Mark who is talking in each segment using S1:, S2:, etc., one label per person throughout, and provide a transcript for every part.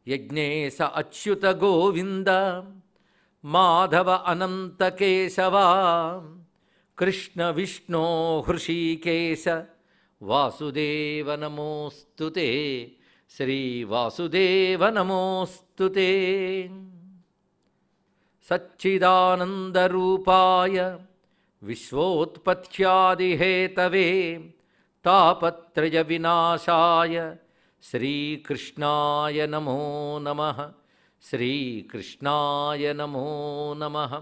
S1: యజ్ఞేశ అచ్యుత గోవింద మాధవ అనంత కేశవ కృష్ణ విష్ణో హృషీకేశ వాసుదేవ నమోస్తుతే శ్రీ వాసుదేవ నమోస్తుతే సచ్చిదానందరూపాయ విశ్వోత్పత్యాదిహేతవే తాపత్రయ వినాశాయ శ్రీకృష్ణాయ నమో నమః శ్రీకృష్ణాయ నమో నమః.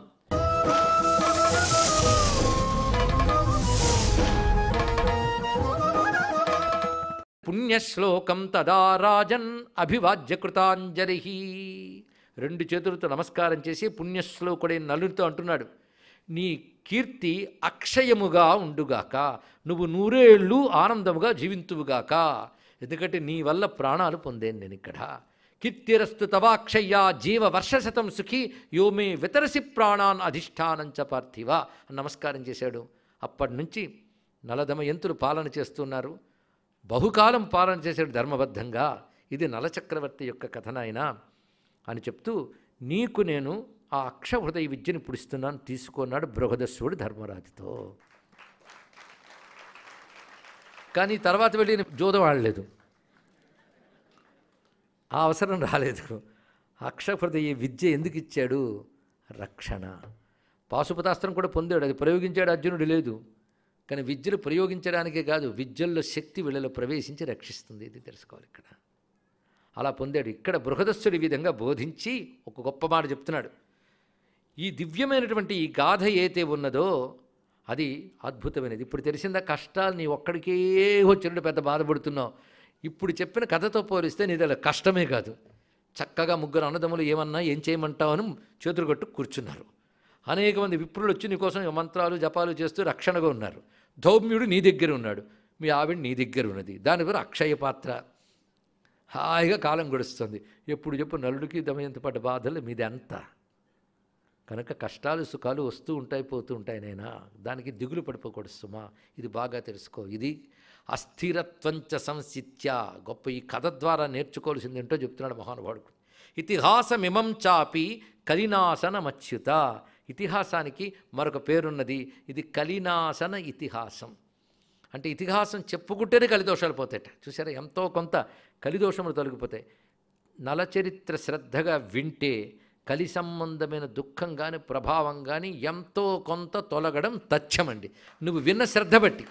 S1: పుణ్యశ్లోకం తదా రాజన్ అభివాజ్య కృతాంజలి. రెండు చేతులతో నమస్కారం చేసి పుణ్యశ్లోకుడైన నలునితో అంటున్నాడు, నీ కీర్తి అక్షయముగా ఉండుగాక, నువ్వు నూరేళ్ళు ఆనందముగా జీవింతువుగాక. ఎందుకంటే నీ వల్ల ప్రాణాలు పొందేను నేను ఇక్కడ. కీర్తిరస్తు తవాక్షయ్యా జీవ వర్షశతం సుఖీ యోమే వితరసి ప్రాణాన్ అధిష్టానంచ పార్థివ అని నమస్కారం చేశాడు. అప్పటి నుంచి నలదమయంతులు పాలన చేస్తున్నారు. బహుకాలం పాలన చేశాడు ధర్మబద్ధంగా. ఇది నలచక్రవర్తి యొక్క కథనాయన అని చెప్తూ, నీకు నేను ఆ అక్షహృదయ విద్యను పుడిస్తున్నాను తీసుకున్నాడు బృహదస్సుడు ధర్మరాజుతో. కానీ తర్వాత వెళ్ళి జోదం ఆడలేదు, ఆ అవసరం రాలేదు. అక్షహృదయ విద్య ఎందుకు ఇచ్చాడు? రక్షణ. పాశుపతాస్త్రం కూడా పొందాడు, అది ప్రయోగించాడు అర్జునుడు లేదు. కానీ విద్యలు ప్రయోగించడానికే కాదు, విద్యల్లో శక్తి వీళ్ళలో ప్రవేశించి రక్షిస్తుంది. ఇది తెలుసుకోవాలి ఇక్కడ. అలా పొందాడు. ఇక్కడ బృహదస్సుడి విధంగా బోధించి ఒక గొప్ప మాట చెప్తున్నాడు. ఈ దివ్యమైనటువంటి ఈ గాథ ఏతే ఉన్నదో అది అద్భుతమైనది. ఇప్పుడు తెలిసిందా కష్టాలు నీ ఒక్కడికే వచ్చినట్టు పెద్ద బాధపడుతున్నావు. ఇప్పుడు చెప్పిన కథతో పోలిస్తే నీది కష్టమే కాదు. చక్కగా ముగ్గురు అన్నదమ్ములు ఏమన్నా ఏం చేయమంటావు అని చేతులు కట్టు కూర్చున్నారు. అనేక మంది విప్రులు వచ్చి నీకోసం మంత్రాలు జపాలు చేస్తూ రక్షణగా ఉన్నారు. ధౌమ్యుడు నీ దగ్గర ఉన్నాడు, మీ ఆవిడ నీ దగ్గర ఉన్నది. దాని పేరు అక్షయ పాత్ర. హాయిగా కాలం గడుస్తుంది. ఎప్పుడు చెప్పు నలుడికి దమయంతి పడ్డ బాధలు మీది అంతా. కనుక కష్టాలు సుఖాలు వస్తూ ఉంటాయి పోతూ ఉంటాయి నైనా, దానికి దిగులు పడిపోకూడదు సుమా. ఇది బాగా తెలుసుకో. ఇది అస్థిరత్వంచ సంసిత్య. గొప్ప ఈ కథ ద్వారా నేర్చుకోవాల్సింది ఏంటో చెప్తున్నాడు మహానుభావుడు. ఇతిహాసమిమం చాపి కలినాశనమచ్యుత. ఇతిహాసానికి మరొక పేరున్నది. ఇది కలినాశన ఇతిహాసం. అంటే ఇతిహాసం చెప్పుకుంటేనే కలిదోషాలు పోతాయట. చూసారా, ఎంతో కొంత కలిదోషములు తొలగిపోతాయి. నలచరిత్ర శ్రద్ధగా వింటే కలి సంబంధమైన దుఃఖం కానీ ప్రభావం కానీ ఎంతో కొంత తొలగడం తథ్యమండి. నువ్వు విన్న శ్రద్ధ బట్టి,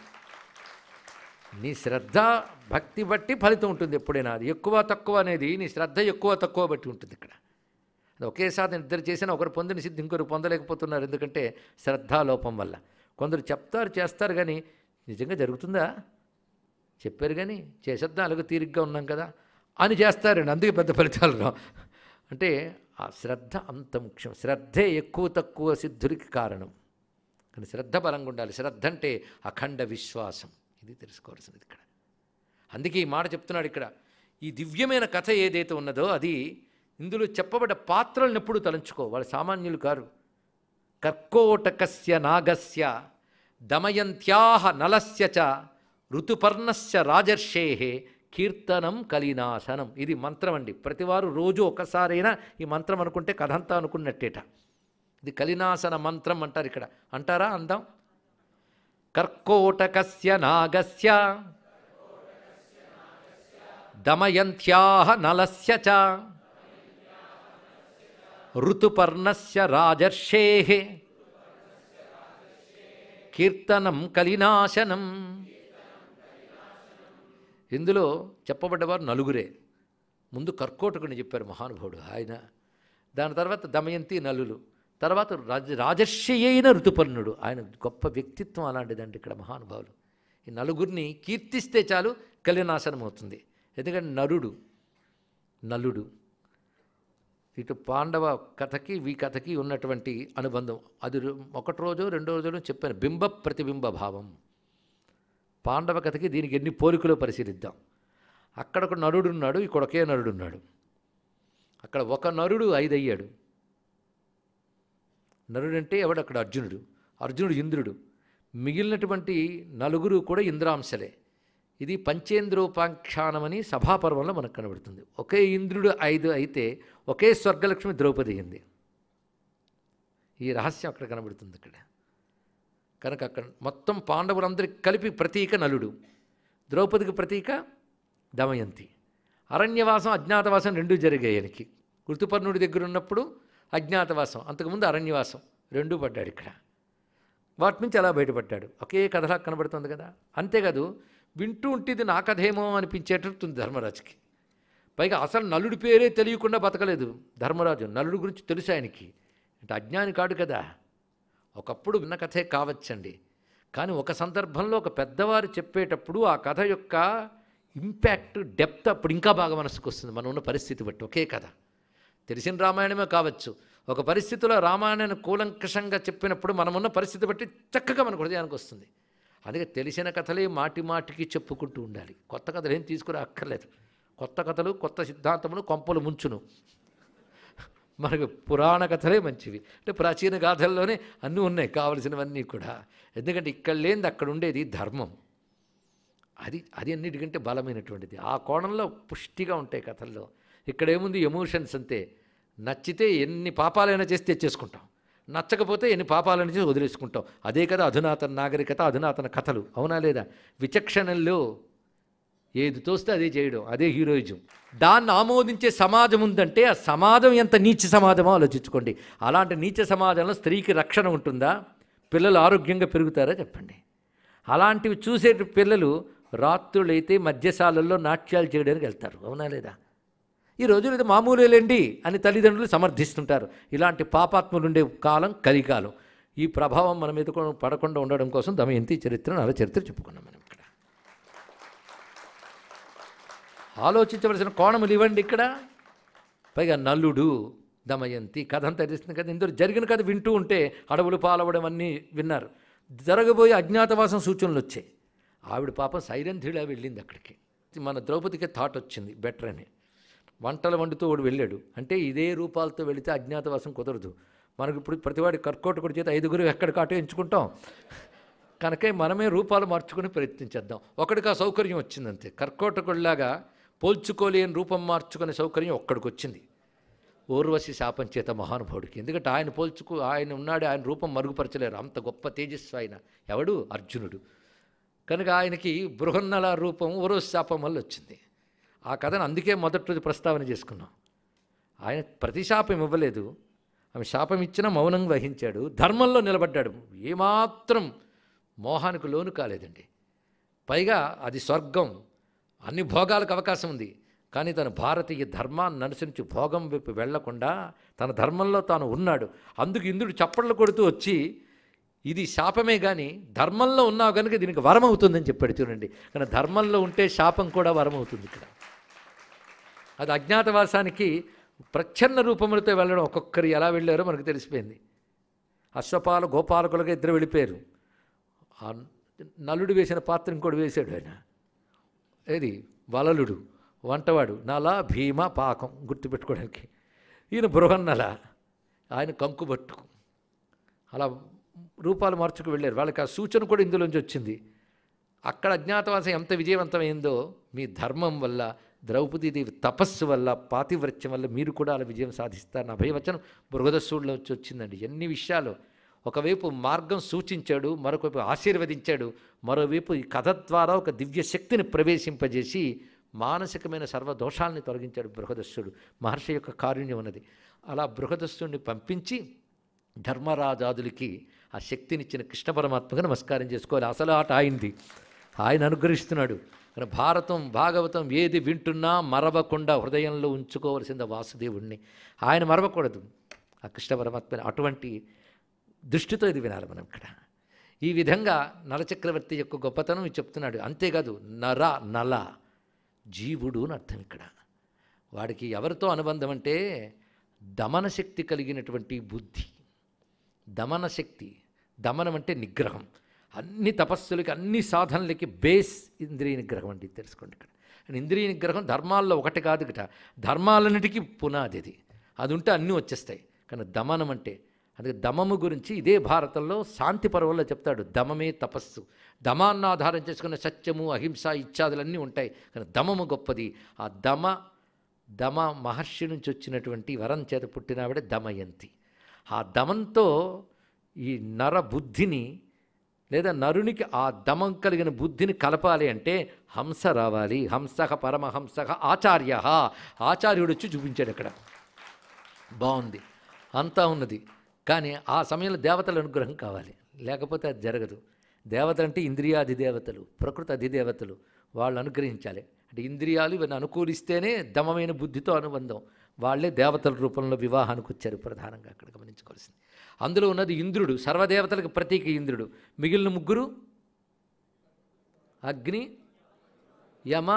S1: నీ శ్రద్ధ భక్తి బట్టి ఫలితం ఉంటుంది ఎప్పుడైనా. అది ఎక్కువ తక్కువ అనేది నీ శ్రద్ధ ఎక్కువ తక్కువ బట్టి ఉంటుంది. ఇక్కడ అది ఒకేసారి ఇద్దరు చేసినా ఒకరు పొందిన సిద్ధి ఇంకొకరు పొందలేకపోతున్నారు. ఎందుకంటే శ్రద్ధాలోపం వల్ల. కొందరు చెప్తారు చేస్తారు కానీ నిజంగా జరుగుతుందా? చెప్పారు కానీ చేసేద్దాం అలాగే తీరిగ్గా ఉన్నాం కదా అని చేస్తారండి. అందుకే పెద్ద ఫలితాలు రావు. అంటే ఆ శ్రద్ధ అంత ముఖ్యం. శ్రద్ధే ఎక్కువ తక్కువ సిద్ధుడికి కారణం. కానీ శ్రద్ధ బలంగా ఉండాలి. శ్రద్ధ అంటే అఖండ విశ్వాసం. ఇది తెలుసుకోవాల్సింది ఇక్కడ. అందుకే ఈ మాట చెప్తున్నాడు ఇక్కడ. ఈ దివ్యమైన కథ ఏదైతే ఉన్నదో అది ఇందులో చెప్పబడ్డ పాత్రలను ఎప్పుడూ తలంచుకో. వాళ్ళు సామాన్యులు కారు. కర్కోటకస్య నాగస్య దమయంత్యాహ నలస్య చ ఋతుపర్ణస్య రాజర్షేః కీర్తనం కలినాశనం. ఇది మంత్రం అండి. ప్రతివారు రోజు ఒకసారైనా ఈ మంత్రం అనుకుంటే కథ అంతా అనుకున్నట్టేట. ఇది కలినాశన మంత్రం అంటారు ఇక్కడ. అంటారా? అందాం. కర్కోటకస్య నాగస్య దమయంత్యాహ నలస్య చ ఋతుపర్ణస్య రాజర్షేః కీర్తనం కలినాశనం. ఇందులో చెప్పబడ్డవారు నలుగురే. ముందు కర్కోటకుని చెప్పారు మహానుభావుడు ఆయన. దాని తర్వాత దమయంతి నలులు. తర్వాత రాజర్షి అయిన ఋతుపర్ణుడు. ఆయన గొప్ప వ్యక్తిత్వం అలాంటిదండి ఇక్కడ మహానుభావులు. ఈ నలుగురిని కీర్తిస్తే చాలు కలినాశనం అవుతుంది. ఎందుకంటే నలుడు ఇటు పాండవ కథకి ఈ కథకి ఉన్నటువంటి అనుబంధం అది ఒకటి రోజు రెండో రోజులు చెప్పాను. బింబ ప్రతిబింబ భావం. పాండవ కథకి దీనికి ఎన్ని పోలికలో పరిశీలిద్దాం. అక్కడ ఒక నరుడు ఉన్నాడు, ఇక్కడ ఒకే నరుడు ఉన్నాడు. అక్కడ ఒక నరుడు 5 అయ్యాడు. నరుడంటే ఎవడు? అక్కడ అర్జునుడు ఇంద్రుడు. మిగిలినటువంటి నలుగురు కూడా ఇంద్రాంశలే. ఇది పంచేంద్రోపాఖ్యానమని సభాపర్వంలో మనకు కనబడుతుంది. ఒకే ఇంద్రుడు 5 అయితే ఒకే స్వర్గలక్ష్మి ద్రౌపది అయింది. ఈ రహస్యం అక్కడ కనబడుతుంది ఇక్కడ. కనుక అక్కడ మొత్తం పాండవులందరికీ కలిపి ప్రతీక నలుడు, ద్రౌపదికి ప్రతీక దమయంతి. అరణ్యవాసం అజ్ఞాతవాసం రెండూ జరిగాయి ఆయనకి. ఋతుపర్ణుడి దగ్గర ఉన్నప్పుడు అజ్ఞాతవాసం, అంతకుముందు అరణ్యవాసం రెండూ పడ్డాడు ఇక్కడ. వాటి నుంచి అలా బయటపడ్డాడు. ఒకే కథలా కనబడుతుంది కదా. అంతేకాదు వింటూ ఉంటే ఇది నా కథేమో అనిపించేటట్టుంది ధర్మరాజుకి. పైగా అసలు నలుడి పేరే తెలియకుండా బతకలేదు ధర్మరాజు. నలుడి గురించి తెలుసు ఆయనకి. అంటే అజ్ఞాని కాడు కదా. ఒకప్పుడు విన్న కథే కావచ్చండి, కానీ ఒక సందర్భంలో ఒక పెద్దవారు చెప్పేటప్పుడు ఆ కథ యొక్క ఇంపాక్ట్, డెప్త్ అప్పుడు ఇంకా బాగా మనసుకు వస్తుంది. మనం ఉన్న పరిస్థితి బట్టి. ఒకే కథ తెలిసిన రామాయణమే కావచ్చు, ఒక పరిస్థితిలో రామాయణాన్ని కూలంకషంగా చెప్పినప్పుడు మనమున్న పరిస్థితి బట్టి చక్కగా మన హృదయానికి వస్తుంది. అందుకే తెలిసిన కథలే మాటి మాటికి చెప్పుకుంటూ ఉండాలి. కొత్త కథలు ఏం తీసుకురా అక్కర్లేదు. కొత్త కథలు, కొత్త సిద్ధాంతములు కొంపలు ముంచును. మనకు పురాణ కథలే మంచివి. అంటే ప్రాచీన గాథల్లోనే అన్నీ ఉన్నాయి కావలసినవన్నీ కూడా. ఎందుకంటే ఇక్కడ లేనిది అక్కడ ఉండేది ధర్మం. అది అన్నిటికంటే బలమైనటువంటిది. ఆ కోణంలో పుష్టిగా ఉంటాయి కథల్లో. ఇక్కడేముంది ఎమోషన్స్ అంతే. నచ్చితే ఎన్ని పాపాలైనా చేసి తెచ్చేసుకుంటాం, నచ్చకపోతే ఎన్ని పాపాలైనా చేసి వదిలేసుకుంటాం. అదే కదా అధునాతన నాగరికత, అధునాతన కథలు. అవునా లేదా? విచక్షణల్లో ఏది తోస్తే అదే చేయడం, అదే హీరోయిజం. దాన్ని ఆమోదించే సమాజం ఉందంటే ఆ సమాజం ఎంత నీచ సమాజమో ఆలోచించుకోండి. అలాంటి నీచ సమాజంలో స్త్రీకి రక్షణ ఉంటుందా? పిల్లలు ఆరోగ్యంగా పెరుగుతారా చెప్పండి? అలాంటివి చూసే పిల్లలు రాత్రులైతే మద్యశాలల్లో నాట్యాలు చేయడానికి వెళ్తారు. అవునా లేదా? ఈ రోజులు ఇది మామూలేలేండి అని తల్లిదండ్రులు సమర్థిస్తుంటారు. ఇలాంటి పాపాత్ములు ఉండే కాలం కలికాలం. ఈ ప్రభావం మన మీద పడకుండా ఉండడం కోసం దమయంతి చరిత్ర, నల చరిత్ర చెప్పుకున్నాం మనం ఇక్కడ. ఆలోచించవలసిన కోణములు ఇవ్వండి ఇక్కడ. పైగా నలుడు, దమయంతి కథ అంతా తెలిసింది కదా. ఇందులో జరిగిన కథ వింటూ ఉంటే అడవులు పాలవడం అన్నీ విన్నారు. జరగబోయే అజ్ఞాతవాసం సూచనలు వచ్చాయి. ఆవిడ పాపం సైరంధ్రిలా వెళ్ళింది అక్కడికి. మన ద్రౌపదికి థాట్ వచ్చింది బెటర్ అని. వంటలు వండుతూ వాడు వెళ్ళాడు అంటే ఇదే రూపాలతో వెళితే అజ్ఞాతవాసం కుదరదు. మనకు ఇప్పుడు ప్రతివాడి కర్కోటకుడి చేత 5 ఎక్కడ కాటో ఎంచుకుంటాం. కనుక మనమే రూపాలు మార్చుకుని ప్రయత్నించేద్దాం. ఒకడికి ఆ సౌకర్యం వచ్చిందంతే. కర్కోటకుడిలాగా పోల్చుకోలేని రూపం మార్చుకునే సౌకర్యం ఒక్కడికి వచ్చింది. ఊర్వశి శాపం చేత మహానుభావుడికి. ఎందుకంటే ఆయన ఉన్నాడు, ఆయన రూపం మరుగుపరచలేరు. అంత గొప్ప తేజస్సు ఆయన. ఎవడు? అర్జునుడు. కనుక ఆయనకి బృహన్నల రూపం ఊర్వశి శాపం వల్ల వచ్చింది. ఆ కథను అందుకే మొదటి రోజు ప్రస్తావన చేసుకున్నాం. ఆయన ప్రతిశాపం ఇవ్వలేదు, ఆమె శాపం ఇచ్చినా మౌనం వహించాడు, ధర్మంలో నిలబడ్డాడు. ఏమాత్రం మోహానికి లోను కాలేదండి. పైగా అది స్వర్గం, అన్ని భోగాలకు అవకాశం ఉంది. కానీ తన భారతీయ ధర్మాన్ని అనుసరించి భోగం వైపు వెళ్లకుండా తన ధర్మంలో తాను ఉన్నాడు. అందుకు ఇంద్రుడు చప్పట్లు కొడుతూ వచ్చి ఇది శాపమే కానీ ధర్మంలో ఉన్నావు కనుక దీనికి వరం అవుతుందని చెప్పాడు. చూడండి, కానీ ధర్మంలో ఉంటే శాపం కూడా వరం అవుతుంది ఇక్కడ. అది అజ్ఞాతవాసానికి ప్రచ్ఛన్న రూపములతో వెళ్ళడం ఒక్కొక్కరు ఎలా వెళ్ళారో మనకు తెలిసిపోయింది. అశ్వపాల గోపాలకులుగా 2 వెళ్ళిపోయారు. ఆ నలుడు వేసిన పాత్ర ఇంకోటి వేశాడు ఆయన. ఏది? వలలుడు, వంటవాడు. నల, భీమ, పాకం గుర్తుపెట్టుకోవడానికి. ఈయన బృహన్నల, ఆయన కంకుబట్టు. అలా రూపాలు మార్చుకు వెళ్ళారు. వాళ్ళకి ఆ సూచన కూడా ఇందులోంచి వచ్చింది. అక్కడ అజ్ఞాతవాసం ఎంత విజయవంతమైందో మీ ధర్మం వల్ల, ద్రౌపదీదేవి తపస్సు వల్ల, పాతివ్రత్యం వల్ల మీరు కూడా అలా విజయం సాధిస్తారని అభయవచనం బృహదస్సుడిలో వచ్చి వచ్చిందండి. ఎన్ని విషయాలు! ఒకవైపు మార్గం సూచించాడు, మరొకవైపు ఆశీర్వదించాడు, మరోవైపు ఈ కథ ద్వారా ఒక దివ్య శక్తిని ప్రవేశింపజేసి మానసికమైన సర్వదోషాలని తొలగించాడు బృహదస్సుడు. మహర్షి యొక్క కారుణ్యం ఉన్నది. అలా బృహదస్సుడిని పంపించి ధర్మరాజాదులకి ఆ శక్తినిచ్చిన కృష్ణ పరమాత్మగా నమస్కారం చేసుకోవాలి. అసలు ఆట ఆయింది, ఆయన అనుగ్రహిస్తున్నాడు. భారతం, భాగవతం ఏది వింటున్నా మరవకుండా హృదయంలో ఉంచుకోవలసింది వాసుదేవుణ్ణి. ఆయన మరవకూడదు ఆ కృష్ణ పరమాత్మని. అటువంటి దృష్టితో ఇది వినాలి మనం ఇక్కడ. ఈ విధంగా నలచక్రవర్తి యొక్క గొప్పతనం చెప్తున్నాడు. అంతేకాదు నల జీవుడు అని అర్థం ఇక్కడ. వాడికి ఎవరితో అనుబంధం అంటే దమన శక్తి కలిగినటువంటి బుద్ధి. దమన శక్తి, దమనం అంటే నిగ్రహం. అన్ని తపస్సులకి, అన్ని సాధనలకి బేస్ ఇంద్రియ నిగ్రహం అండి, తెలుసుకోండి ఇక్కడ. ఇంద్రియ నిగ్రహం ధర్మాల్లో ఒకటి కాదు గిట, ధర్మాలన్నిటికీ పునాది అది. అది ఉంటే అన్నీ వచ్చేస్తాయి. కానీ దమనం అంటే అందుకే దమము గురించి ఇదే భారతంలో శాంతి పర్వంలో చెప్తాడు. దమమే తపస్సు. దమాన్ని ఆధారం చేసుకున్న సత్యము, అహింస ఇత్యాదులన్నీ ఉంటాయి, కానీ దమము గొప్పది. ఆ దమ మహర్షి నుంచి వచ్చినటువంటి వరం చేత పుట్టినావిడే దమయంతి. ఆ దమంతో ఈ నర బుద్ధిని లేదా నరునికి ఆ దమం కలిగిన బుద్ధిని కలపాలి అంటే హంస రావాలి. హంసః పరమహంసః ఆచార్య, ఆచార్యుడు వచ్చి చూపించాడు అక్కడ. బాగుంది, అంతా ఉన్నది, కానీ ఆ సమయంలో దేవతల అనుగ్రహం కావాలి, లేకపోతే అది జరగదు. దేవతలు అంటే ఇంద్రియాధిదేవతలు, ప్రకృతి అధిదేవతలు, వాళ్ళు అనుగ్రహించాలి. అంటే ఇంద్రియాలు ఇవన్నీ అనుకూలిస్తేనే దమమైన బుద్ధితో అనుబంధం. వాళ్ళే దేవతల రూపంలో వివాహానికి వచ్చారు ప్రధానంగా అక్కడ గమనించుకోవాల్సింది. అందులో ఉన్నది ఇంద్రుడు, సర్వదేవతలకు ప్రతీక ఇంద్రుడు. మిగిలిన ముగ్గురు అగ్ని, యమ,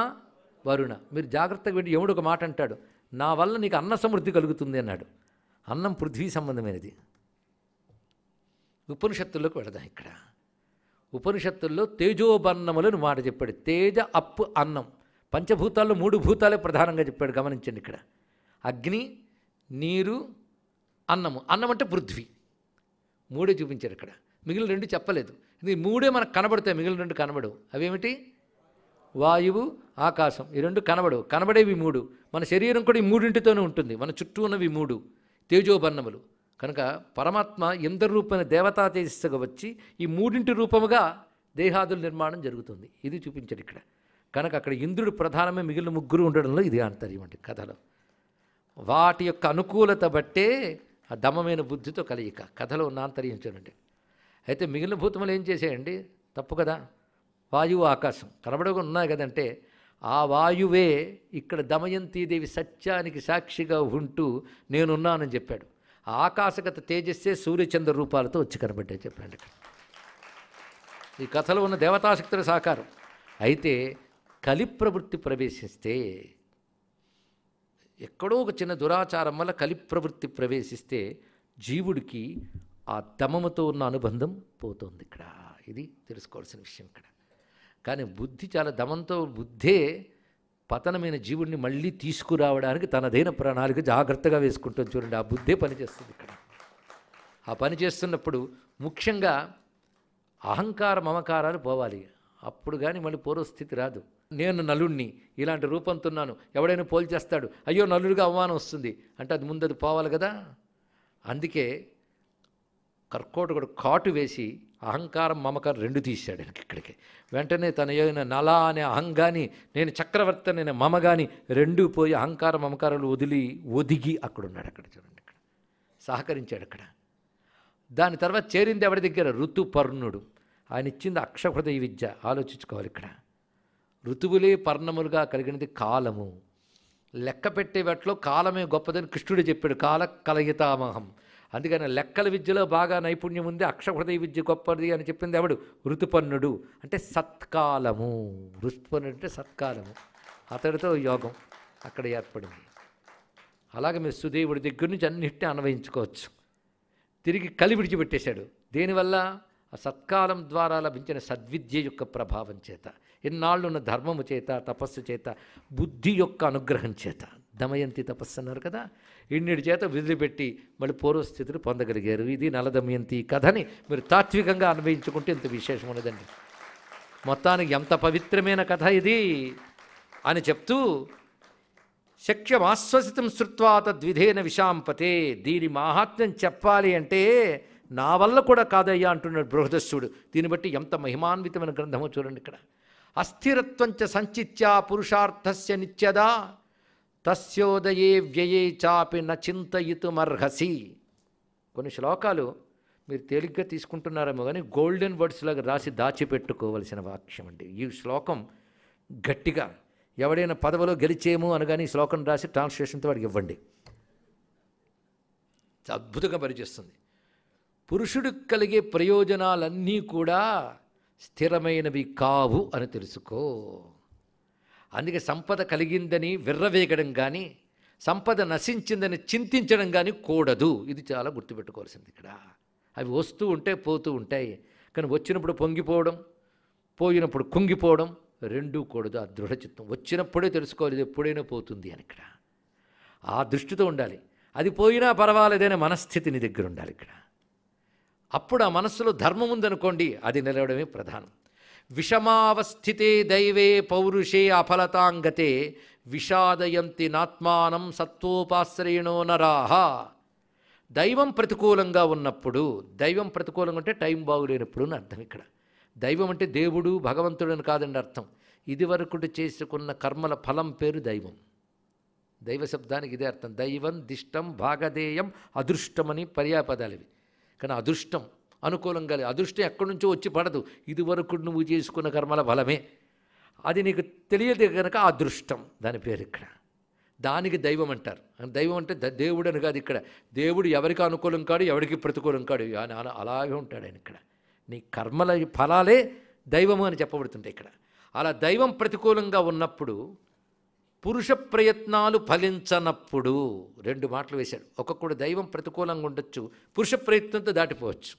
S1: వరుణ. మీరు జాగ్రత్తగా వింటే యముడు ఒక మాట అంటాడు, నా వల్ల నీకు అన్న సమృద్ధి కలుగుతుంది అన్నాడు. అన్నం పృథ్వీ సంబంధమైనది. ఉపనిషత్తుల్లోకి వెళదాం. ఇక్కడ ఉపనిషత్తుల్లో తేజోబన్నములను మాట చెప్పాడు. తేజ అప్పు అన్నం. పంచభూతాల్లో 3 భూతాలే ప్రధానంగా చెప్పాడు. గమనించండి, ఇక్కడ అగ్ని, నీరు, అన్నము. అన్నం అంటే పృథ్వీ. 3 చూపించారు ఇక్కడ, మిగిలిన 2 చెప్పలేదు. ఇది 3 మనకు కనబడతాయి, మిగిలిన 2 కనబడవు. అవేమిటి? వాయువు, ఆకాశం. ఈ 2 కనబడవు. కనబడేవి 3. మన శరీరం కూడా ఈ 3 ఉంటుంది. మన చుట్టూ ఉన్నవి 3 తేజోబన్నములు. కనుక పరమాత్మ ఇంద్ర రూపమైన దేవతా తేజస్సుగా వచ్చి ఈ 3 రూపముగా దేహాదుల నిర్మాణం జరుగుతుంది. ఇది చూపించారు ఇక్కడ. కనుక అక్కడ ఇంద్రుడు ప్రధానమే, మిగిలిన 3 ఉండడంలో ఇది ఆంతర్యం అంటే కథలో. వాటి యొక్క అనుకూలత బట్టే ఆ దమమైన బుద్ధితో కలయిక. కథలో ఉన్న ఆంతర్యం చూడండి. అయితే మిగిలిన భూతములు ఏం చేసేయండి? తప్పు కదా. వాయువు, ఆకాశం కనబడగా ఉన్నాయి కదంటే ఆ వాయువే ఇక్కడ దమయంతీదేవి సత్యానికి సాక్షిగా ఉంటూ నేనున్నానని చెప్పాడు. ఆకాశగత తేజస్సే సూర్యచంద్ర రూపాలతో వచ్చి కనబడ్డాయి చెప్పండి. ఇక్కడ ఈ కథలో ఉన్న దేవతాశక్తుల సాకారం. అయితే కలి ప్రవృత్తి ప్రవేశిస్తే, ఎక్కడో ఒక చిన్న దురాచారం వల్ల కలి ప్రవృత్తి ప్రవేశిస్తే జీవుడికి ఆ దమముతో ఉన్న అనుబంధం పోతుంది. ఇక్కడ ఇది తెలుసుకోవాల్సిన విషయం ఇక్కడ. కానీ బుద్ధి చాలా దమంతో, బుద్ధే పతనమైన జీవుడిని మళ్ళీ తీసుకురావడానికి తనదైన ప్రణాళిక జాగ్రత్తగా వేసుకుంటుంది చూడండి. ఆ బుద్ధే పనిచేస్తుంది ఇక్కడ. ఆ పని చేస్తున్నప్పుడు ముఖ్యంగా అహంకార మమకారాలు పోవాలి. అప్పుడు కానీ మళ్ళీ పూర్వస్థితి రాదు. నేను నలుణ్ణి, ఇలాంటి రూపంతో ఉన్నాను, ఎవడైనా పోల్చేస్తాడు, అయ్యో నలుడిగా అవమానం వస్తుంది అంటే అది ముందు అది పోవాలి కదా. అందుకే కర్కోటకుడు కాటు వేసి అహంకారం మమకారం 2 తీశాడు ఇక్కడికి. వెంటనే తన ఏమైనా నల అనే అహంగాని, నేను చక్రవర్తి అనే మమగాని 2 పోయి అహంకార మమకారాలు ఒదిగి అక్కడున్నాడు. అక్కడ చూడండి, ఇక్కడ సహకరించాడు. అక్కడ దాని తర్వాత చేరింది ఎవరి దగ్గర? ఋతుపర్ణుడు. ఆయన ఇచ్చింది అక్షహృదయ విద్య. ఆలోచించుకోవాలి ఇక్కడ. ఋతువులే పర్ణములుగా కలిగినది కాలము. లెక్క పెట్టే వాటిలో కాలమే గొప్పదని కృష్ణుడు చెప్పాడు. కాల కలయితామహం. అందుకని లెక్కల విద్యలో బాగా నైపుణ్యం ఉంది, అక్షహృదయ విద్య గొప్పది అని చెప్పింది ఎవడు? ఋతుపర్ణుడు. అంటే సత్కాలము. ఋతుపర్ణుడు అంటే సత్కాలము. అతడితో యోగం అక్కడ ఏర్పడింది. అలాగే మీరు సుదేవుడి దగ్గర నుంచి అన్నిటినీ అన్వయించుకోవచ్చు. తిరిగి కలి విడిచిపెట్టేశాడు. దేనివల్ల? ఆ సత్కాలం ద్వారా లభించిన సద్విద్య యొక్క ప్రభావం చేత, ఎన్నాళ్ళు ఉన్న ధర్మము చేత, తపస్సు చేత, బుద్ధి యొక్క అనుగ్రహం చేత. దమయంతి తపస్సు అన్నారు కదా, ఇన్నిటి చేత వదిలిపెట్టి మళ్ళీ పూర్వస్థితిని పొందగలిగారు. ఇది నలదమయంతి కథని మీరు తాత్వికంగా అన్వయించుకుంటే ఇంత విశేషం ఉన్నదండి. మొత్తానికి ఎంత పవిత్రమైన కథ ఇది అని చెప్తూ, శక్యమాశ్వసితం శ్రుత్వా తద్విధేన విశాంపతే. దీని మాహాత్మ్యం చెప్పాలి అంటే నా వల్ల కూడా కాదయ్యా అంటున్నాడు బృహదస్సుడు. దీన్ని బట్టి ఎంత మహిమాన్వితమైన గ్రంథమో చూడండి ఇక్కడ. అస్థిరత్వంచ సంచిత్యా పురుషార్థస్య నిత్యదా తస్యోదయే వ్యయే చాపి న చింతయితుమర్హసి. కొన్ని శ్లోకాలు మీరు తేలిగ్గా తీసుకుంటున్నారేమో కానీ గోల్డెన్ వర్డ్స్ లాగా రాసి దాచిపెట్టుకోవలసిన వాక్యం అండి ఈ శ్లోకం. గట్టిగా ఎవడైనా పదవిలో గెలిచేమో అనగానే ఈ శ్లోకం రాసి ట్రాన్స్లేషన్తో వాడికి ఇవ్వండి. అద్భుతంగా పనిచేస్తుంది. పురుషుడికి కలిగే ప్రయోజనాలన్నీ కూడా స్థిరమైనవి కావు అని తెలుసుకో. అందుకే సంపద కలిగిందని విర్రవేగడం కానీ, సంపద నశించిందని చింతించడం కానీ కూడదు. ఇది చాలా గుర్తుపెట్టుకోవాల్సింది ఇక్కడ. అవి వస్తూ ఉంటే పోతూ ఉంటాయి, కానీ వచ్చినప్పుడు పొంగిపోవడం, పోయినప్పుడు కుంగిపోవడం రెండూ కూడదు. ఆ దృఢచిత్తం వచ్చినప్పుడే తెలుసుకోవాలి, ఇది ఎప్పుడైనా పోతుంది అని. ఇక్కడ ఆ దృష్టితో ఉండాలి. అది పోయినా పర్వాలేదనే మనస్థితి నీ దగ్గర ఉండాలి ఇక్కడ. అప్పుడు ఆ మనస్సులో ధర్మం ఉందనుకోండి, అది నిలవడమే ప్రధానం. విషమావస్థితే దైవే పౌరుషే అఫలతాంగతే విషాదయంతి నాత్మానం సత్వోపాశ్రయణో నరాహ. దైవం ప్రతికూలంగా ఉన్నప్పుడు, దైవం ప్రతికూలంగా ఉంటే టైం బాగులేనప్పుడు అని అర్థం. ఇక్కడ దైవం అంటే దేవుడు భగవంతుడు అని కాదండి అర్థం. ఇదివరకుడు చేసుకున్న కర్మల ఫలం పేరు దైవం. దైవ శబ్దానికి ఇదే అర్థం. దైవం దిష్టం భాగధేయం అదృష్టం అని పర్యాపదాలు ఇవి. కానీ అదృష్టం అనుకూలంగా లేదు. అదృష్టం ఎక్కడి నుంచో వచ్చి పడదు, ఇదివరకు నువ్వు చేసుకున్న కర్మల ఫలమే. అది నీకు తెలియదు కనుక అదృష్టం దాని పేరు. ఇక్కడ దానికి దైవం అంటారు. దైవం అంటే దేవుడు అని కాదు. ఇక్కడ దేవుడు ఎవరికి అనుకూలం కాడు, ఎవరికి ప్రతికూలం కాడు, అలాగే ఉంటాడు ఆయన. ఇక్కడ నీ కర్మల ఫలాలే దైవము అని చెప్పబడుతుంటాయి. ఇక్కడ అలా దైవం ప్రతికూలంగా ఉన్నప్పుడు, పురుష ప్రయత్నాలు ఫలించనప్పుడు, రెండు మాటలు వేశాడు. ఒక్కొక్కడు దైవం ప్రతికూలంగా ఉండొచ్చు, పురుష ప్రయత్నంతో దాటిపోవచ్చు.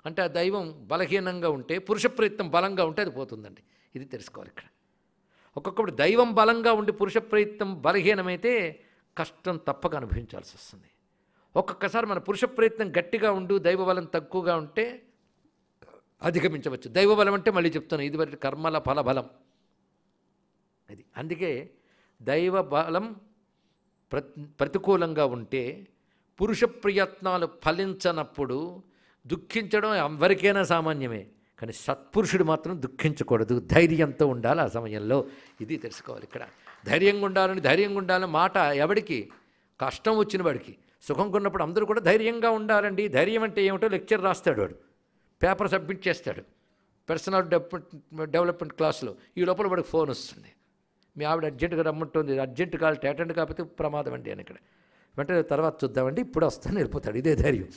S1: అంటే ఆ దైవం బలహీనంగా ఉంటే, పురుష ప్రయత్నం బలంగా ఉంటే అది పోతుందండి. ఇది తెలుసుకోవాలి ఇక్కడ. ఒక్కొక్కప్పుడు దైవం బలంగా ఉండి పురుష ప్రయత్నం బలహీనమైతే కష్టం తప్పక అనుభవించాల్సి వస్తుంది. ఒక్కొక్కసారి మన పురుష ప్రయత్నం గట్టిగా ఉండు, దైవ బలం తక్కువగా ఉంటే అధిగమించవచ్చు. దైవ బలం అంటే మళ్ళీ చెప్తాను, ఇది వరకు కర్మల ఫల బలం. అది అందుకే దైవ బలం ప్రతికూలంగా ఉంటే, పురుష ప్రయత్నాలు ఫలించనప్పుడు దుఃఖించడం ఎవరికైనా సామాన్యమే. కానీ సత్పురుషుడు మాత్రం దుఃఖించకూడదు, ధైర్యంతో ఉండాలి ఆ సమయంలో. ఇది తెలుసుకోవాలి ఇక్కడ. ధైర్యంగా ఉండాలని మాట ఎవడికి? కష్టం వచ్చిన వాడికి. సుఖం కొన్నప్పుడు అందరూ కూడా ధైర్యంగా ఉండాలండి. ధైర్యం అంటే ఏమిటో లెక్చర్ రాస్తాడు వాడు, పేపర్ సబ్మిట్ చేస్తాడు పర్సనల్ డెవలప్మెంట్ క్లాసులో. ఈ లోపల వాడికి ఫోన్ వస్తుంది, మీ ఆవిడ అర్జెంటుగా రమ్మంటుంది, అర్జెంట్ కాల్ అటెండ్ కాకపోతే ప్రమాదం అండి అని. ఇక్కడ వెంటనే తర్వాత చూద్దామండి, ఇప్పుడు వస్తాను వెళ్ళిపోతాడు. ఇదే ధైర్యం.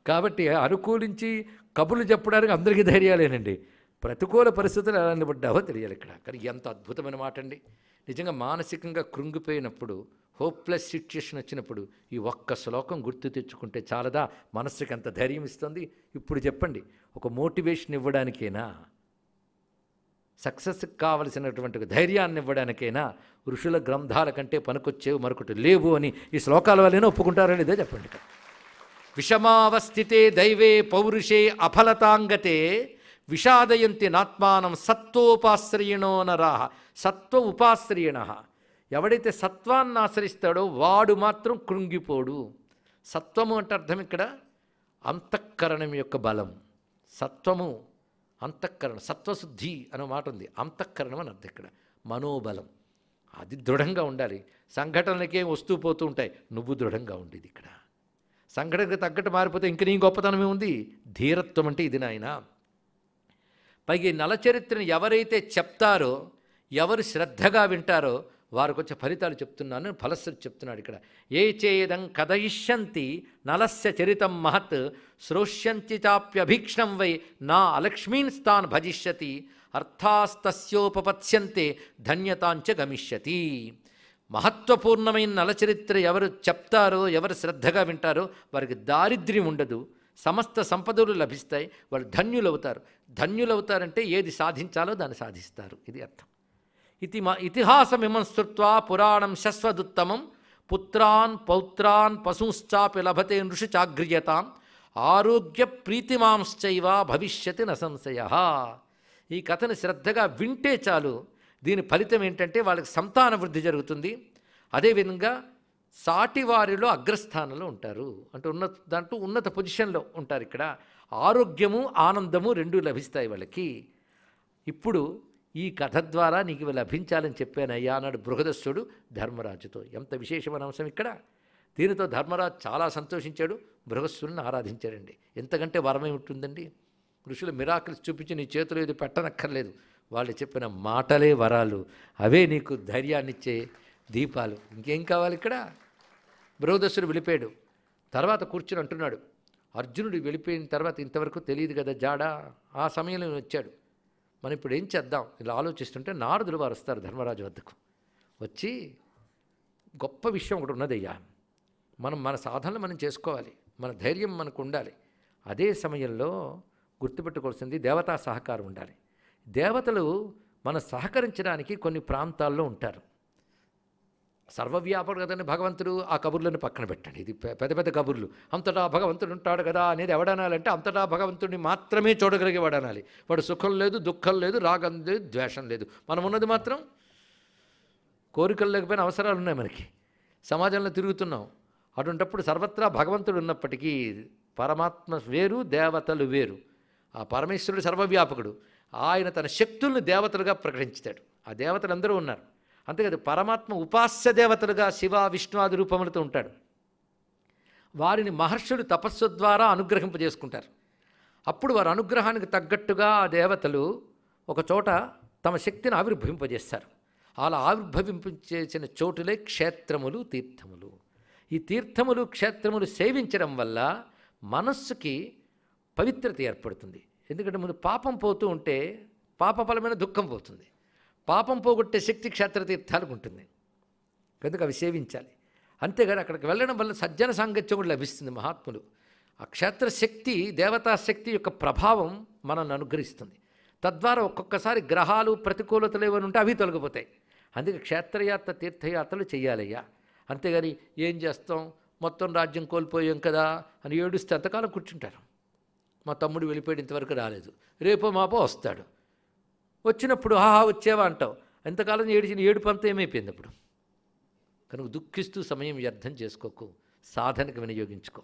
S1: కాబట్టి అనుకూలించి కబుర్లు చెప్పడానికి అందరికీ ధైర్యాలేనండి. ప్రతికూల పరిస్థితులు ఎలా నిలబడ్డావో తెలియాలి ఇక్కడ. కానీ ఎంత అద్భుతమైన మాట అండి. నిజంగా మానసికంగా కృంగిపోయినప్పుడు, హోప్లెస్ సిచ్యుయేషన్ వచ్చినప్పుడు ఈ ఒక్క శ్లోకం గుర్తు తెచ్చుకుంటే చాలదా మనస్సుకి ఎంత ధైర్యం ఇస్తుంది. ఇప్పుడు చెప్పండి, ఒక మోటివేషన్ ఇవ్వడానికైనా, సక్సెస్కి కావలసినటువంటి ధైర్యాన్ని ఇవ్వడానికైనా ఋషుల గ్రంథాల కంటే పనికొచ్చేవి మరొకటి లేవు అని ఈ శ్లోకాల వల్లనే ఒప్పుకుంటారో లేదో చెప్పండి. విషమావస్థితే దైవే పౌరుషే అఫలతాంగతే విషాదయంతి నాత్మానం సత్వోపాశ్రయణో నరాహ. సత్వ ఉపాశ్రయణ, ఎవడైతే సత్వాన్ని ఆశ్రయిస్తాడో వాడు మాత్రం కృంగిపోడు. సత్వము అంటే అర్థం ఇక్కడ అంతఃకరణం యొక్క బలం. సత్వము అంతఃకరణం, సత్వశుద్ధి అనే మాట ఉంది. అంతఃకరణం అని అర్థం ఇక్కడ మనోబలం. అది దృఢంగా ఉండాలి. సంఘటనలకేం వస్తూ పోతూ ఉంటాయి, నువ్వు దృఢంగా ఉండేది. ఇక్కడ సంఘటనకు తగ్గట్టు మారిపోతే ఇంక నీ గొప్పతనమే ఉంది. ధీరత్వం అంటే ఇది నాయన. పైగా ఈ నలచరిత్రను ఎవరైతే చెప్తారో, ఎవరు శ్రద్ధగా వింటారో వారికి వచ్చే ఫలితాలు చెప్తున్నాను, ఫలశ్రుతి చెప్తున్నాడు ఇక్కడ. ఏ చేదం కథయిష్యంతి నలస్య చరితం మహత్ శ్రోష్యంతి చాప్యభీక్షణం వై నా అలక్ష్మీన్ స్థాన్ భజిష్యతి అర్థాస్తస్యోపపత్స్యంతే ధన్యతాంచ గమిష్యతి. మహత్వపూర్ణమైన నలచరిత్ర ఎవరు చెప్తారో, ఎవరు శ్రద్ధగా వింటారో వారికి దారిద్ర్యం ఉండదు, సమస్త సంపదలు లభిస్తాయి, వాళ్ళు ధన్యులవుతారు. ధన్యులవుతారంటే ఏది సాధించాలో దాన్ని సాధిస్తారు. ఇది అర్థం. ఇతిహాసమిమం శ్రుత్వా పురాణం శశ్వదుత్తమం పుత్రాన్ పౌత్రాన్ పశుశ్చాపి లభతే నృషి చాగ్రియతాం ఆరోగ్య ప్రీతిమాంశ్చైవ భవిష్యతి న సంశయ. ఈ కథను శ్రద్ధగా వింటే చాలు. దీని ఫలితం ఏంటంటే వాళ్ళకి సంతాన వృద్ధి జరుగుతుంది. అదేవిధంగా సాటి వారిలో అగ్రస్థానంలో ఉంటారు, అంటే ఉన్నత పొజిషన్లో ఉంటారు. ఇక్కడ ఆరోగ్యము ఆనందము రెండూ లభిస్తాయి వాళ్ళకి. ఇప్పుడు ఈ కథ ద్వారా నీకు ఇవి లభించాలని చెప్పానయ్యా అన్నాడు బృహదస్సుడు ధర్మరాజుతో. ఎంత విశేషమైన అంశం ఇక్కడ. దీనితో ధర్మరాజు చాలా సంతోషించాడు, బృహస్సుడిని ఆరాధించాడండి. ఎంతకంటే వరమే ఉంటుందండి. ఋషులు మిరాకిల్స్ చూపించి నీ చేతులు ఏది పెట్టనక్కర్లేదు, వాళ్ళు చెప్పిన మాటలే వరాలు, అవే నీకు ధైర్యాన్నిచ్చే దీపాలు. ఇంకేం కావాలి ఇక్కడ. బృహదస్సుడు వెళ్ళిపోయాడు. తర్వాత కూర్చుని అంటున్నాడు, అర్జునుడు వెళ్ళిపోయిన తర్వాత ఇంతవరకు తెలియదు కదా జాడా. ఆ సమయంలో వచ్చాడు. మనం ఇప్పుడు ఏం చేద్దాం ఇలా ఆలోచిస్తుంటే నారదులు వారు వస్తారు ధర్మరాజు వద్దకు. వచ్చి గొప్ప విషయం ఒకటి ఉన్నదయ్యా, మన సాధనలు మనం చేసుకోవాలి, మన ధైర్యం మనకు ఉండాలి. అదే సమయంలో గుర్తుపెట్టుకోవాల్సింది దేవతా సహకారం ఉండాలి. దేవతలు మనం సహకరించడానికి కొన్ని ప్రాంతాల్లో ఉంటారు. సర్వవ్యాపకుడు కదండి భగవంతుడు. ఆ కబుర్లను పక్కన పెట్టండి, ఇది పెద్ద పెద్ద కబుర్లు. అంతటా భగవంతుడు ఉంటాడు కదా అనేది ఎవడనాలంటే అంతటా భగవంతుడిని మాత్రమే చూడగలిగేవాడు అనాలి. వాడు సుఖం లేదు, దుఃఖం లేదు, రాగం లేదు, ద్వేషం లేదు. మనం ఉన్నది మాత్రం కోరికలు లేకపోయినా అవసరాలు ఉన్నాయి మనకి, సమాజంలో తిరుగుతున్నాం. అటువంటప్పుడు సర్వత్రా భగవంతుడు ఉన్నప్పటికీ పరమాత్మ వేరు, దేవతలు వేరు. ఆ పరమేశ్వరుడు సర్వవ్యాపకుడు, ఆయన తన శక్తులను దేవతలుగా ప్రకటించుతాడు. ఆ దేవతలు అందరూ ఉన్నారు. అంతేకాదు పరమాత్మ ఉపాస్య దేవతలుగా శివ విష్ణువాది రూపములతో ఉంటాడు. వారిని మహర్షులు తపస్సు ద్వారా అనుగ్రహింపజేసుకుంటారు. అప్పుడు వారి అనుగ్రహానికి తగ్గట్టుగా ఆ దేవతలు ఒక చోట తమ శక్తిని ఆవిర్భవింపజేస్తారు. అలా ఆవిర్భవింపచేసిన చోటులే క్షేత్రములు, తీర్థములు. ఈ తీర్థములు, క్షేత్రములు సేవించడం వల్ల మనస్సుకి పవిత్రత ఏర్పడుతుంది. ఎందుకంటే ముందు పాపం పోతూ ఉంటే పాపఫలమైన దుఃఖం పోతుంది. పాపం పోగొట్టే శక్తి క్షేత్రతీర్థాలకు ఉంటుంది కనుక అవి సేవించాలి. అంతేగాని అక్కడికి వెళ్ళడం వల్ల సజ్జన సాంగత్యం కూడా లభిస్తుంది. మహాత్ములు ఆ క్షేత్రశక్తి, దేవతాశక్తి యొక్క ప్రభావం మనల్ని అనుగ్రహిస్తుంది. తద్వారా ఒక్కొక్కసారి గ్రహాలు ప్రతికూలతలు ఏమైనా ఉంటే అవి తొలగిపోతాయి. అందుకే క్షేత్రయాత్ర, తీర్థయాత్రలు చేయాలయ్యా. అంతేగాని ఏం చేస్తాం, మొత్తం రాజ్యం కోల్పోయాం కదా అని ఏడుస్తే అంతకాలం కూర్చుంటారు. మా తమ్ముడు వెళ్ళిపోయాడు, ఇంతవరకు రాలేదు, రేపో మాపో వస్తాడు. వచ్చినప్పుడు ఆహా వచ్చేవా అంటావు. ఎంతకాలం ఏడిచిన ఏడుపు అంతా ఏమైపోయింది అప్పుడు. కనుక దుఃఖిస్తూ సమయం వ్యర్థం చేసుకోకు, సాధనకు వినియోగించుకో.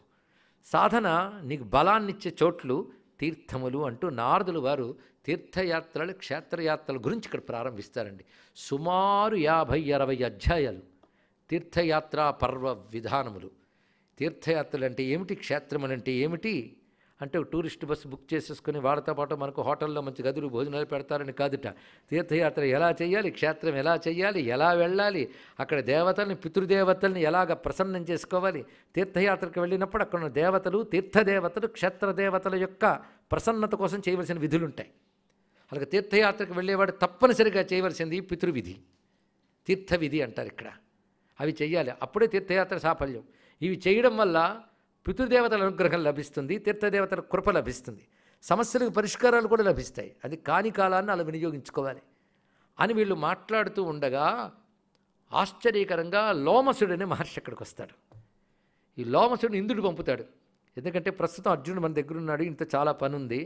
S1: సాధన నీకు బలాన్నిచ్చే చోట్లు తీర్థములు అంటూ నారదులు వారు తీర్థయాత్రలు, క్షేత్రయాత్రల గురించి ఇక్కడ ప్రారంభిస్తారండి. సుమారు 50-60 అధ్యాయాలు తీర్థయాత్రా పర్వ విధానములు. తీర్థయాత్రలు అంటే ఏమిటి, క్షేత్రములు అంటే ఏమిటి అంటే టూరిస్ట్ బస్సు బుక్ చేసేసుకుని వాళ్ళతో పాటు మనకు హోటల్లో మంచి గదులు భోజనాలు పెడతారని కాదుట. తీర్థయాత్ర ఎలా చేయాలి, క్షేత్రం ఎలా చేయాలి, ఎలా వెళ్ళాలి, అక్కడ దేవతల్ని, పితృదేవతల్ని ఎలాగ ప్రసన్నం చేసుకోవాలి, తీర్థయాత్రకు వెళ్ళినప్పుడు అక్కడ ఉన్న దేవతలు, తీర్థదేవతలు, క్షేత్రదేవతల యొక్క ప్రసన్నత కోసం చేయవలసిన విధులు ఉంటాయి. అలాగే తీర్థయాత్రకు వెళ్ళేవాడు తప్పనిసరిగా చేయవలసింది పితృవిధి, తీర్థవిధి అంటారు ఇక్కడ. అవి చెయ్యాలి, అప్పుడే తీర్థయాత్ర సాఫల్యం. ఇవి చేయడం వల్ల పితృదేవతల అనుగ్రహం లభిస్తుంది, తీర్థదేవతల కృప లభిస్తుంది, సమస్యలకు పరిష్కారాలు కూడా లభిస్తాయి. అది కాని కాలాన్ని అలా వినియోగించుకోవాలి అని వీళ్ళు మాట్లాడుతూ ఉండగా ఆశ్చర్యకరంగా లోమసుడనే మహర్షి అక్కడికి వస్తాడు. ఈ లోమసుడిని ఇంద్రుడు పంపుతాడు. ఎందుకంటే ప్రస్తుతం అర్జునుడు మన దగ్గర ఉన్నాడు, ఇంత చాలా పని ఉంది,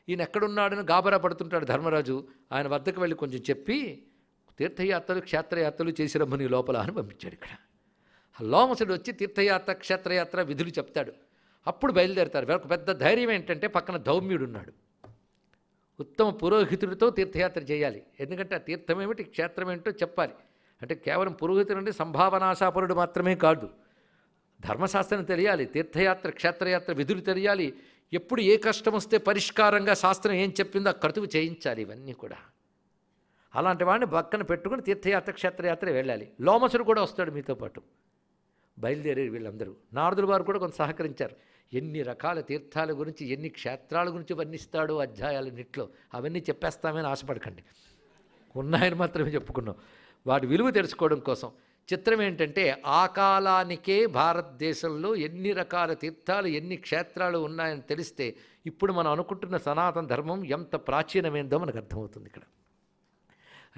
S1: ఈయన ఎక్కడున్నాడని గాబరా పడుతుంటాడు ధర్మరాజు. ఆయన వద్దకు వెళ్ళి కొంచెం చెప్పి తీర్థయాత్రలు, క్షేత్రయాత్రలు చేసి రమ్మని లోపల అని పంపించాడు. ఇక్కడ లోమసుడు వచ్చి తీర్థయాత్ర, క్షేత్రయాత్ర విధులు చెప్తాడు. అప్పుడు బయలుదేరుతారు. వీళ్ళకు పెద్ద ధైర్యం ఏంటంటే పక్కన ధౌమ్యుడు ఉన్నాడు. ఉత్తమ పురోహితుడితో తీర్థయాత్ర చేయాలి. ఎందుకంటే ఆ తీర్థం ఏమిటి, క్షేత్రం ఏంటో చెప్పాలి. అంటే కేవలం పురోహితుడు అంటే సంభావనాశాపరుడు మాత్రమే కాదు, ధర్మశాస్త్రం తెలియాలి, తీర్థయాత్ర, క్షేత్రయాత్ర విధులు తెలియాలి, ఎప్పుడు ఏ కష్టం వస్తే పరిష్కారంగా శాస్త్రం ఏం చెప్పిందో ఆ క్రతువు చేయించాలి. ఇవన్నీ కూడా అలాంటి వాడిని పక్కన పెట్టుకుని తీర్థయాత్ర, క్షేత్రయాత్ర వెళ్ళాలి. లోమసుడు కూడా వస్తాడు మీతో పాటు. బయలుదేరారు వీళ్ళందరూ. నారదుల వారు కూడా కొంత సహకరించారు. ఎన్ని రకాల తీర్థాల గురించి, ఎన్ని క్షేత్రాల గురించి వర్ణిస్తాడో అధ్యాయాలన్నిట్లో. అవన్నీ చెప్పేస్తామని ఆశపడకండి, ఉన్నాయని మాత్రమే చెప్పుకున్నాం. వాటి విలువ తెలుసుకోవడం కోసం. చిత్రం ఏంటంటే ఆ కాలానికే భారతదేశంలో ఎన్ని రకాల తీర్థాలు, ఎన్ని క్షేత్రాలు ఉన్నాయని తెలిస్తే ఇప్పుడు మనం అనుకుంటున్న సనాతన ధర్మం ఎంత ప్రాచీనమైందో మనకు అర్థమవుతుంది. ఇక్కడ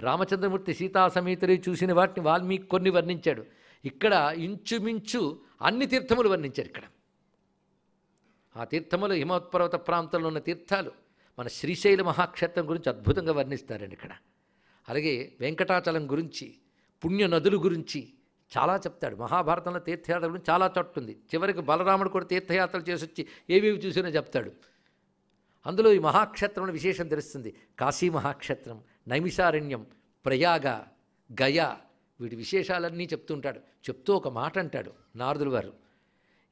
S1: రామచంద్రమూర్తి సీతా సమేతరి చూసిన వాటిని వాల్మీకి కొన్ని వర్ణించాడు. ఇక్కడ ఇంచుమించు అన్ని తీర్థములు వర్ణించారు. ఇక్కడ ఆ తీర్థములు హిమోత్పర్వత ప్రాంతంలో ఉన్న తీర్థాలు. మన శ్రీశైల మహాక్షేత్రం గురించి అద్భుతంగా వర్ణిస్తారండి ఇక్కడ. అలాగే వెంకటాచలం గురించి, పుణ్య నదుల గురించి చాలా చెప్తాడు. మహాభారతంలో తీర్థయాత్ర గురించి చాలా చోట్టుంది. చివరికి బలరాముడు కూడా తీర్థయాత్రలు చేసి వచ్చి ఏవేవి చూసినా చెప్తాడు. అందులో ఈ మహాక్షేత్రంలో విశేషం తెలుస్తుంది. కాశీ మహాక్షేత్రం, నైమిషారణ్యం, ప్రయాగ, గయ, వీటి విశేషాలన్నీ చెప్తుంటాడు. చెప్తూ ఒక మాట అంటాడు నారదుల వారు,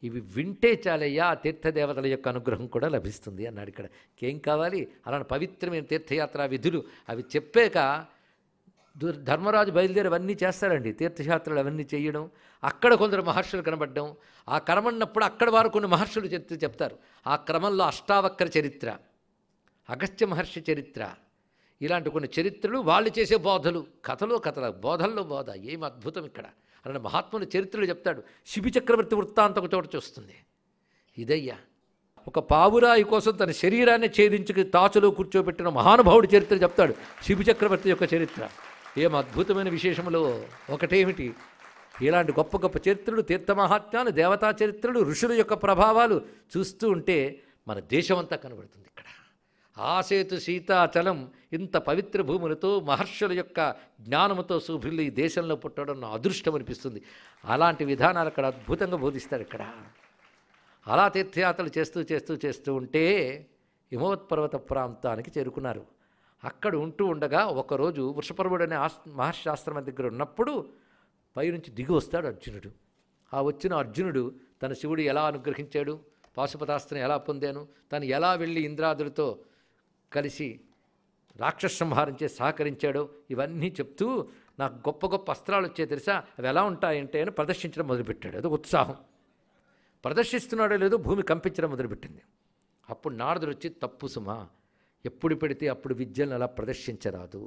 S1: ఇవి వింటే చాలయ్యా తీర్థదేవతల యొక్క అనుగ్రహం కూడా లభిస్తుంది అన్నాడు. ఇక్కడ ఏం కావాలి, అలాంటి పవిత్రమైన తీర్థయాత్ర విధులు అవి చెప్పాక ధర్మరాజు బయలుదేరి అవన్నీ చేస్తారండి. తీర్థయాత్రలు అవన్నీ చేయడం, అక్కడ కొందరు మహర్షులు కనబడ్డం, ఆ క్రమన్నప్పుడు అక్కడ వారు కొన్ని మహర్షులు చెప్తారు. ఆ క్రమంలో అష్టావక్ర చరిత్ర, అగస్త్య మహర్షి చరిత్ర, ఇలాంటి కొన్ని చరిత్రలు, వాళ్ళు చేసే బోధలు, కథలు బోధల్లో బోధ. ఏం అద్భుతం ఇక్కడ. అలాంటి మహాత్ముల చరిత్రలు చెప్తాడు. శిబి చక్రవర్తి వృత్తాంతం ఒక చోట చూస్తుంది. ఇదయ్యా ఒక పావురాయి కోసం తన శరీరాన్ని ఛేదించుకు తాచులో కూర్చోబెట్టిన మహానుభావుడి చరిత్ర చెప్తాడు. శిబి చక్రవర్తి యొక్క చరిత్ర ఏం అద్భుతమైన విశేషములో ఒకటేమిటి, ఇలాంటి గొప్ప గొప్ప చరిత్రలు, తీర్థమహాత్మ్యాలు, దేవతా చరిత్రలు, ఋషుల యొక్క ప్రభావాలు చూస్తూ ఉంటే మన దేశమంతా కనబడుతుంది ఇక్కడ. ఆసేతు సీతాచలం ఇంత పవిత్ర భూములతో మహర్షుల యొక్క జ్ఞానముతో శుభిల్లు ఈ దేశంలో పుట్టడం నా అదృష్టం అనిపిస్తుంది. అలాంటి విధానాలు అక్కడ అద్భుతంగా బోధిస్తారు ఇక్కడ. అలా తీర్థయాత్రలు చేస్తూ చేస్తూ చేస్తూ ఉంటే హిమవత్పర్వత ప్రాంతానికి చేరుకున్నారు. అక్కడ ఉంటూ ఉండగా ఒకరోజు వృషపర్వుడు అనే మహర్షి ఆశ్రమం దగ్గర ఉన్నప్పుడు పైనుంచి దిగి వస్తాడు అర్జునుడు. ఆ వచ్చిన అర్జునుడు తన శివుడు ఎలా అనుగ్రహించాడు, పాశుపతాస్త్రం ఎలా పొందాను, తను ఎలా వెళ్ళి ఇంద్రాదులతో కలిసి రాక్షస సంహారం చేసి సహకరించాడో ఇవన్నీ చెప్తూ నాకు గొప్ప గొప్ప అస్త్రాలు వచ్చాయి తెలుసా, అవి ఎలా ఉంటాయంటే అని ప్రదర్శించడం మొదలుపెట్టాడు. అది ఉత్సాహం. ప్రదర్శిస్తున్నాడో లేదో భూమి కంపించడం మొదలుపెట్టింది. అప్పుడు నారదుడు వచ్చి, తప్పు సుమా, ఎప్పుడు పెడితే అప్పుడు విద్యలను అలా ప్రదర్శించరాదు,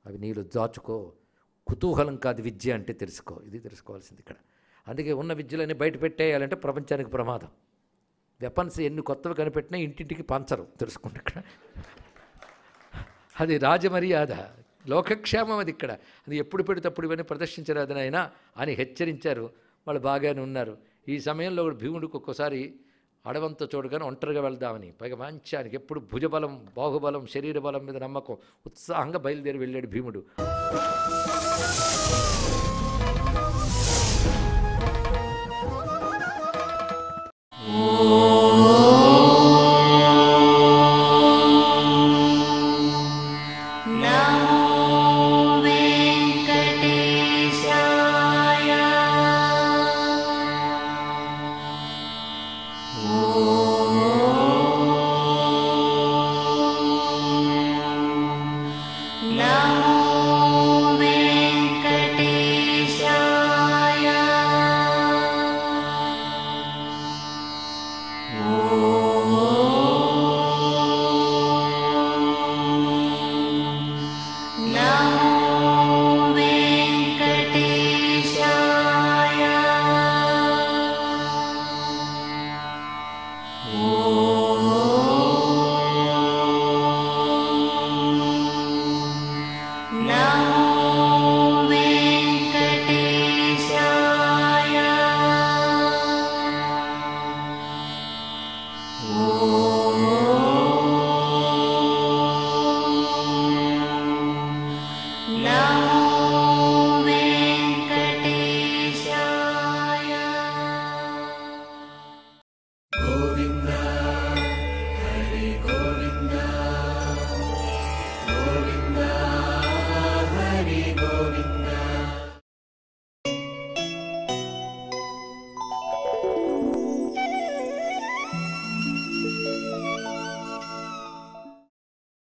S1: అవి నీళ్ళు దాచుకో, కుతూహలం కాదు విద్య అంటే, తెలుసుకో. ఇది తెలుసుకోవాల్సింది ఇక్కడ. అందుకే ఉన్న విద్యలన్నీ బయట పెట్టేయాలంటే ప్రపంచానికి ప్రమాదం. వెపన్స్ ఎన్ని కొత్తవి కనిపెట్టినా ఇంటింటికి పంచరు, తెలుసుకోండి ఇక్కడ. అది రాజమర్యాద, లోకక్షేమం అది ఇక్కడ. అది ఎప్పుడు పెడితే అప్పుడు ఇవన్నీ ప్రదర్శించరాదని ఆయన అని హెచ్చరించారు. వాళ్ళు బాగానే ఉన్నారు. ఈ సమయంలో భీముడికి ఒక్కోసారి అడవంతా చూడగానే ఒంటరిగా వెళ్దామని, పైగా మంచానికి ఎప్పుడు భుజబలం, బాహుబలం, శరీర బలం మీద నమ్మకం, ఉత్సాహంగా బయలుదేరి వెళ్ళాడు భీముడు.